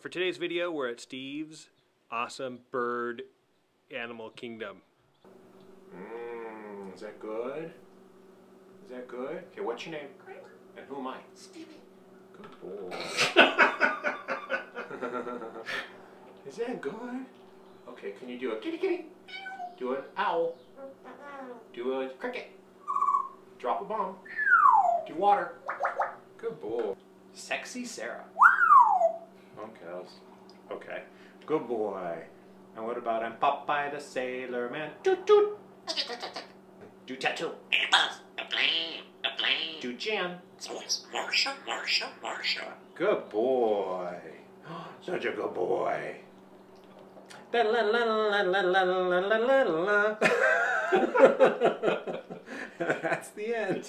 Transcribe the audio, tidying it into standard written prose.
For today's video, we're at Steve's awesome bird animal kingdom. Is that good? Is that good? Okay, what's your name? Kramer. And who am I? Stevie. Good boy. Is that good? Okay, can you do a kitty kitty? Do an owl. Do a cricket. Drop a bomb. Do water. Good boy. Sexy Sarah. Okay. Good boy. And what about Popeye the Sailor Man? Toot toot. Do tattoo. Do Jan. Marsha. Good boy. Such a good boy. That's the end.